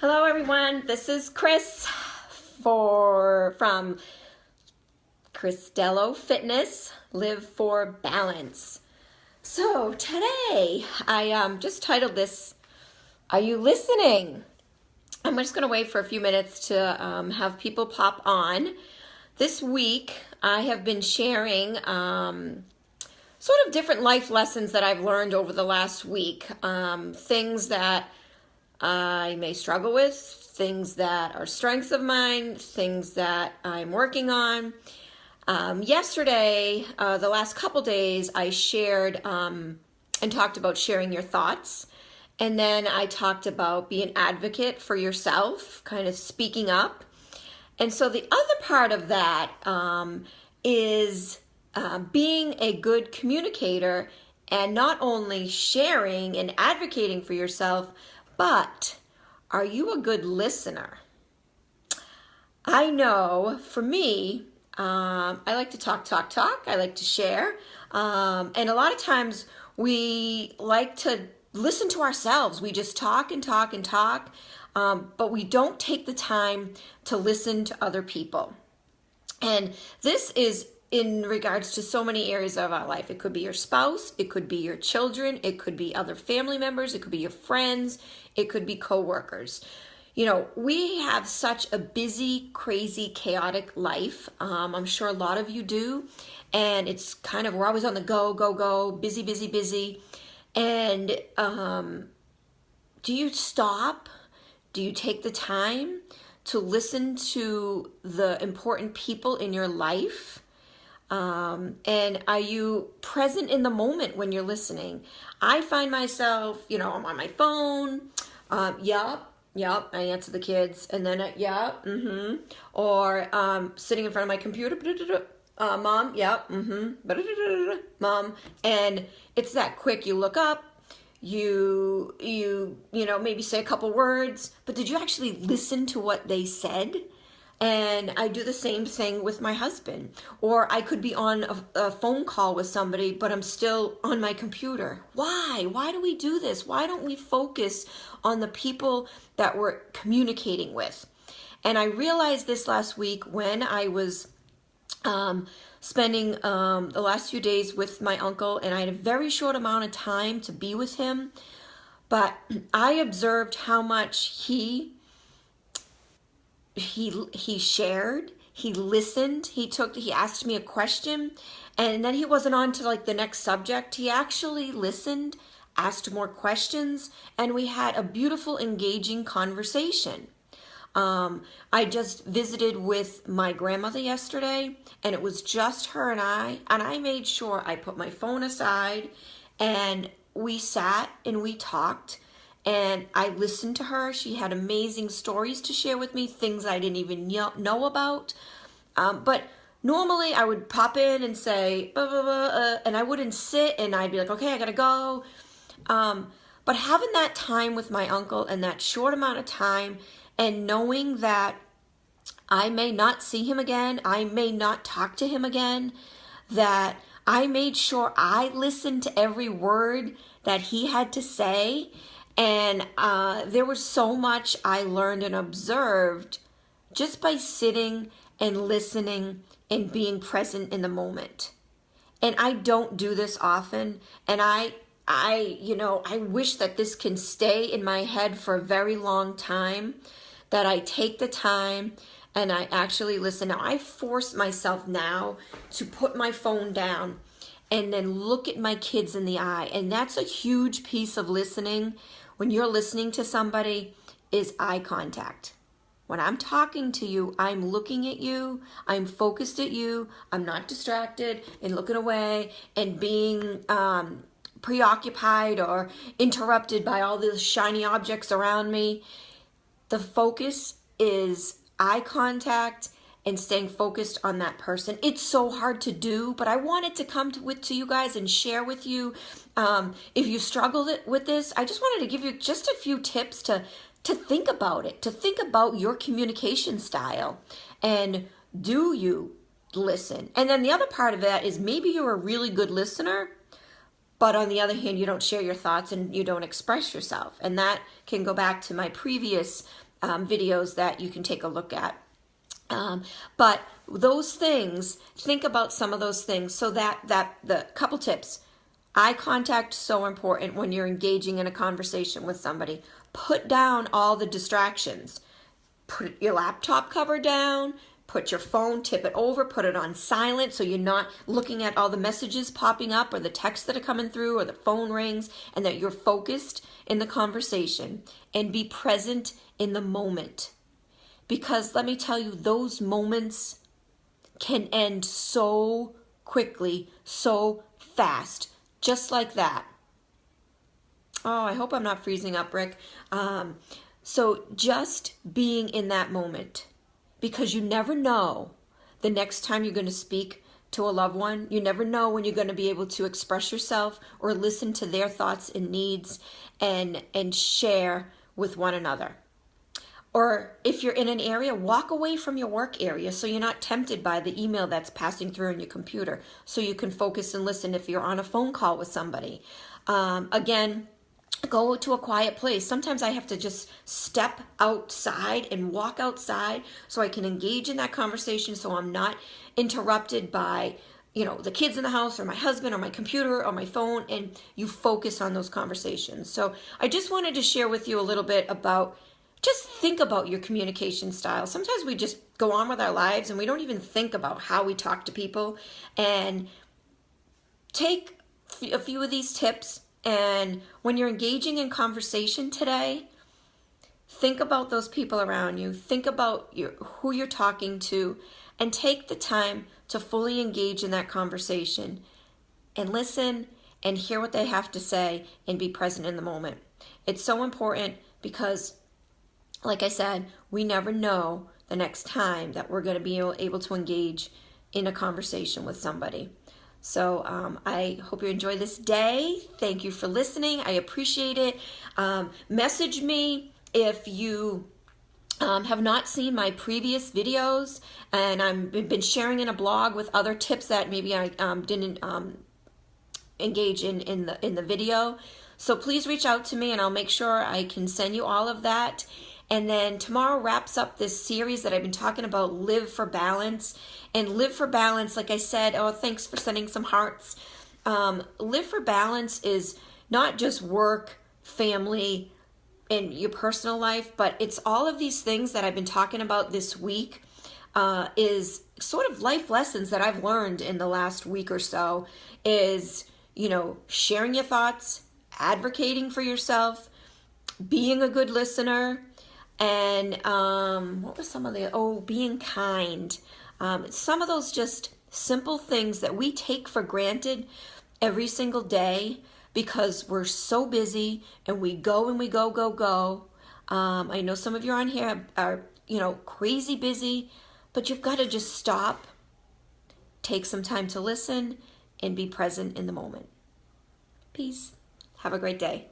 Hello everyone, this is Chris from Cristello Fitness, Live for Balance. So today I just titled this, Are You Listening? I'm just going to wait for a few minutes to have people pop on. This week I have been sharing sort of different life lessons that I've learned over the last week, things that I may struggle with, things that are strengths of mine, things that I'm working on. Yesterday, the last couple days, I shared and talked about sharing your thoughts. And then I talked about being an advocate for yourself, kind of speaking up. And so the other part of that is being a good communicator and not only sharing and advocating for yourself, but are you a good listener? I know for me, I like to talk. I like to share. And a lot of times we like to listen to ourselves. We just talk and talk and talk, but we don't take the time to listen to other people. And this is in regards to so many areas of our life. It could be your spouse, it could be your children, it could be other family members, it could be your friends, it could be coworkers. You know, we have such a busy, crazy, chaotic life. I'm sure a lot of you do. And it's kind of, we're always on the go, busy. And do you stop? Do you take the time to listen to the important people in your life? And are you present in the moment when you're listening? I find myself, I'm on my phone. Yup. I answer the kids, and then or sitting in front of my computer. Mom, yep, mom, and it's that quick. You look up, you maybe say a couple words, but did you actually listen to what they said? And I do the same thing with my husband. Or I could be on a phone call with somebody, but I'm still on my computer. Why? Why do we do this? Why don't we focus on the people that we're communicating with? And I realized this last week when I was spending the last few days with my uncle, and I had a very short amount of time to be with him. But I observed how much he shared, he listened, he asked me a question, and then he wasn't on to like the next subject. He actually listened, asked more questions, and we had a beautiful, engaging conversation. I just visited with my grandmother yesterday, and it was just her and I made sure I put my phone aside, and we sat and we talked. And I listened to her. She had amazing stories to share with me, things I didn't even know about. But normally I would pop in and say, blah, blah, blah, and I wouldn't sit, and I'd be like, okay, I gotta go. But having that time with my uncle and that short amount of time, and knowing that I may not see him again, I may not talk to him again, that I made sure I listened to every word that he had to say. And there was so much I learned and observed just by sitting and listening and being present in the moment. And I don't do this often. And I wish that this can stay in my head for a very long time, that I take the time and I actually listen. Now, I force myself now to put my phone down and then look at my kids in the eye. And that's a huge piece of listening. When you're listening to somebody, is eye contact. When I'm talking to you, I'm looking at you, I'm focused at you, I'm not distracted and looking away and being preoccupied or interrupted by all these shiny objects around me. The focus is eye contact and staying focused on that person. It's so hard to do, but I wanted to come to you guys and share with you. If you struggle with this, I just wanted to give you just a few tips to think about it, to think about your communication style, and do you listen? And then the other part of that is maybe you're a really good listener, but on the other hand, you don't share your thoughts and you don't express yourself. And that can go back to my previous videos that you can take a look at. But those things, think about some of those things. So that the couple tips. Eye contact, so important when you're engaging in a conversation with somebody. Put down all the distractions. Put your laptop cover down, put your phone, tip it over, put it on silent so you're not looking at all the messages popping up or the texts that are coming through or the phone rings, and that you're focused in the conversation and be present in the moment. Because let me tell you, those moments can end so quickly, so fast. Just like that. Oh, I hope I'm not freezing up, Rick. So just being in that moment, because you never know the next time you're going to speak to a loved one. You never know when you're going to be able to express yourself or listen to their thoughts and needs and share with one another. Or if you're in an area, walk away from your work area so you're not tempted by the email that's passing through on your computer, so you can focus and listen if you're on a phone call with somebody. Again, go to a quiet place. Sometimes I have to just step outside and walk outside so I can engage in that conversation, so I'm not interrupted by the kids in the house or my husband or my computer or my phone, and you focus on those conversations. So I just wanted to share with you a little bit about, just think about your communication style. Sometimes we just go on with our lives and we don't even think about how we talk to people. And take a few of these tips, and when you're engaging in conversation today, think about those people around you. Think about who you're talking to, and take the time to fully engage in that conversation and listen and hear what they have to say and be present in the moment. It's so important because, like I said, we never know the next time that we're going to be able to engage in a conversation with somebody. So I hope you enjoy this day. Thank you for listening. I appreciate it. Message me if you have not seen my previous videos, and I've been sharing in a blog with other tips that maybe I didn't engage in the video. So please reach out to me and I'll make sure I can send you all of that. And then tomorrow wraps up this series that I've been talking about, Live for Balance. And Live for Balance, like I said, thanks for sending some hearts. Live for Balance is not just work, family, and your personal life, but it's all of these things that I've been talking about this week, is sort of life lessons that I've learned in the last week or so, is, sharing your thoughts, advocating for yourself, being a good listener, and what were some of the, being kind. Some of those just simple things that we take for granted every single day because we're so busy and we go and we go. I know some of you on here are, crazy busy, but you've got to just stop, take some time to listen, and be present in the moment. Peace. Have a great day.